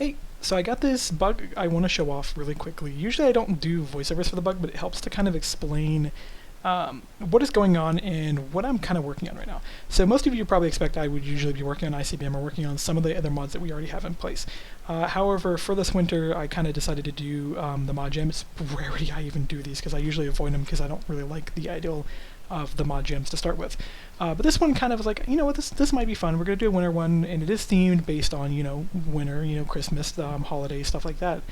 Hey, so I got this bug I want to show off really quickly. Usually I don't do voiceovers for the bug, but it helps to kind of explain what is going on and what I'm kind of working on right now. So most of you probably expect I would usually be working on ICBM or working on some of the other mods that we already have in place. However, for this winter, I kind of decided to do the mod jam. It's rarity I even do these because I usually avoid them because I don't really like the ideal of the mod jams to start with. But this one kind of was like, you know what, this might be fun. We're going to do a winter one, and it is themed based on, winter, Christmas, holidays, stuff like that.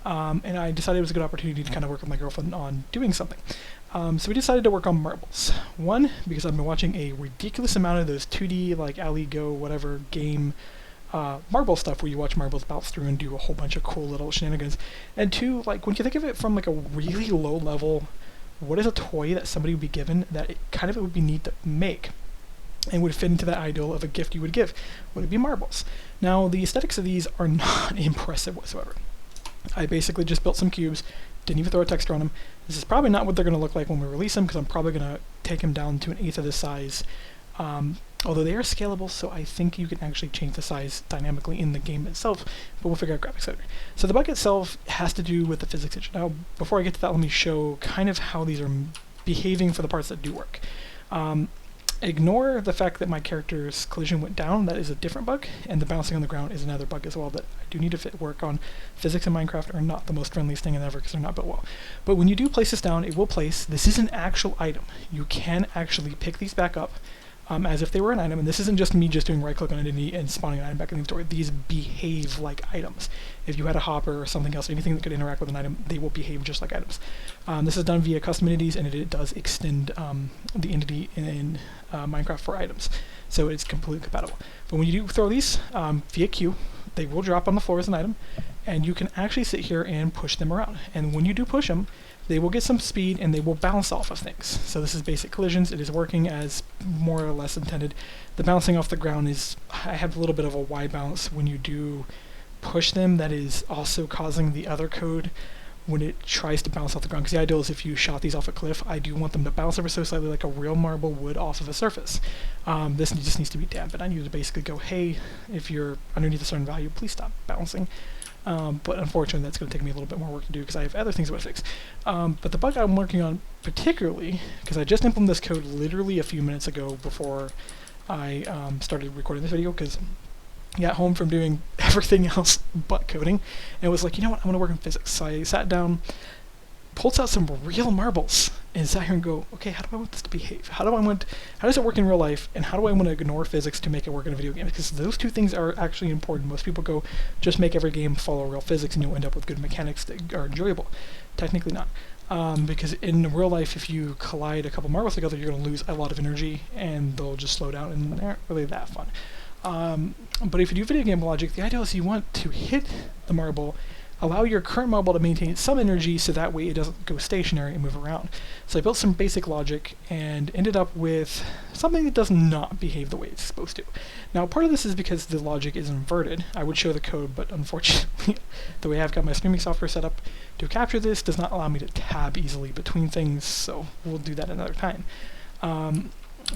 And I decided it was a good opportunity to kind of work with my girlfriend on doing something. So we decided to work on marbles. One, because I've been watching a ridiculous amount of those 2D, like Alley Go, whatever, game marble stuff where you watch marbles bounce through and do a whole bunch of cool little shenanigans. And two, like, when you think of it from like a really low level, what is a toy that somebody would be given that it would be neat to make and would fit into that ideal of a gift you would give? Would it be marbles? Now, the aesthetics of these are not impressive whatsoever. I basically just built some cubes, didn't even throw a texture on them. This is probably not what they're going to look like when we release them, because I'm probably going to take them down to 1/8 of the size. Although they are scalable, so I think you can actually change the size dynamically in the game itself, but we'll figure out graphics later. So the bug itself has to do with the physics engine. Now, before I get to that, let me show kind of how these are behaving for the parts that do work. Ignore the fact that my character's collision went down. That is a different bug, and the bouncing on the ground is another bug as well that I do need to work on. Physics in Minecraft are not the most friendliest thing ever because they're not built well. But when you do place this down, it will place. This is an actual item. You can actually pick these back up as if they were an item, and this isn't just me just doing right-click on it and spawning an item back in the inventory. These behave like items. If you had a hopper or something else, anything that could interact with an item, they will behave just like items. This is done via custom entities, and it does extend the entity in Minecraft for items, so it's completely compatible. But when you do throw these via Q, they will drop on the floor as an item, and you can actually sit here and push them around. And when you do push them, they will get some speed and they will bounce off of things. So this is basic collisions. It is working as more or less intended. The bouncing off the ground is, I have a little bit of a Y bounce when you do push them. That is also causing the other code when it tries to bounce off the ground. Because the ideal is if you shot these off a cliff, I do want them to bounce ever so slightly like a real marble would off of a surface. This just needs to be dampened. I need to basically go, hey, if you're underneath a certain value, please stop bouncing. But unfortunately, that's going to take me a little bit more work to do because I have other things I want to fix. But the bug I'm working on particularly, because I just implemented this code literally a few minutes ago before I started recording this video, because I got home from doing everything else but coding, and was like, you know what, I'm going to work on physics. So I sat down, pulled out some real marbles, and sat here and go, okay, how do I want this to behave? How does it work in real life, and how do I want to ignore physics to make it work in a video game? Because those two things are actually important. Most people go, just make every game follow real physics and you'll end up with good mechanics that are enjoyable. Technically not. Because in real life, if you collide a couple marbles together, you're going to lose a lot of energy, and they'll just slow down, and they aren't really that fun. But if you do video game logic, the idea is you want to hit the marble, allow your current marble to maintain some energy so that way it doesn't go stationary and move around. So I built some basic logic and ended up with something that does not behave the way it's supposed to. Now, part of this is because the logic is inverted. I would show the code, but unfortunately, the way I've got my streaming software set up to capture this does not allow me to tab easily between things, so we'll do that another time.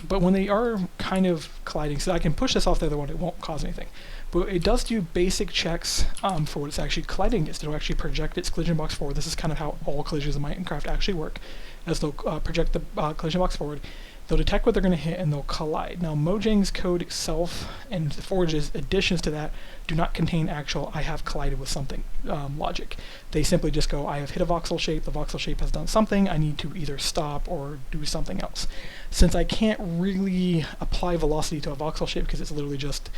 But when they are kind of colliding, so I can push this off the other one, it won't cause anything. But it does do basic checks for what it's actually colliding against. It'll actually project its collision box forward. This is kind of how all collisions in Minecraft actually work, as they'll project the collision box forward. They'll detect what they're going to hit, and they'll collide. Now, Mojang's code itself and Forge's additions to that do not contain actual I have collided with something logic. They simply just go, I have hit a voxel shape, the voxel shape has done something, I need to either stop or do something else. Since I can't really apply velocity to a voxel shape because it's literally just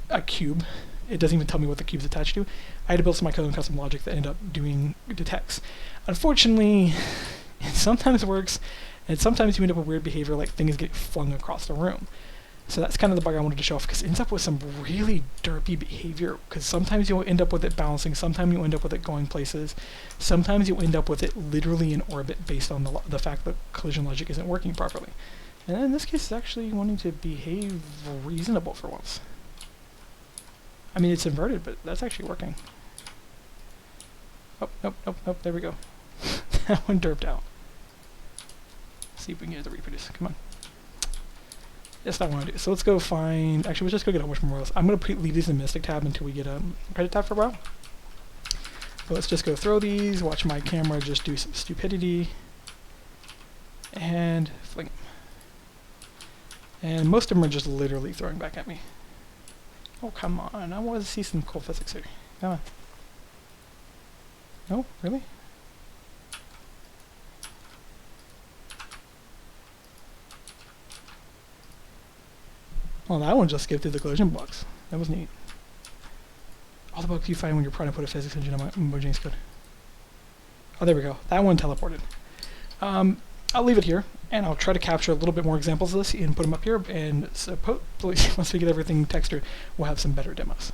a cube, it doesn't even tell me what the cube's attached to, I had to build some of my custom logic that ended up doing detects. Unfortunately, it sometimes works, and sometimes you end up with weird behavior like things get flung across the room. So that's kind of the bug I wanted to show off, because it ends up with some really derpy behavior, because sometimes you'll end up with it bouncing, sometimes you'll end up with it going places, sometimes you'll end up with it literally in orbit based on the fact that collision logic isn't working properly. And in this case, it's actually wanting to behave reasonable for once. I mean, it's inverted, but that's actually working. Oh, nope, there we go. That one derped out. See if we can get it to reproduce. Come on. That's not what I want to do. So let's go find, actually, let's just go get Homework Memorials. I'm going to leave these in Mystic tab until we get a credit tab for a while. But let's just go throw these, watch my camera just do some stupidity, and fling. And most of them are just literally throwing back at me. Oh, come on. I want to see some cool physics here. Come on. No? Really? Well, that one just skipped through the collision blocks. That was neat. All the bugs you find when you're trying to put a physics engine on Mojang's code. Oh, there we go. That one teleported. I'll leave it here, and I'll try to capture a little bit more examples of this and put them up here, and so once we get everything textured, we'll have some better demos.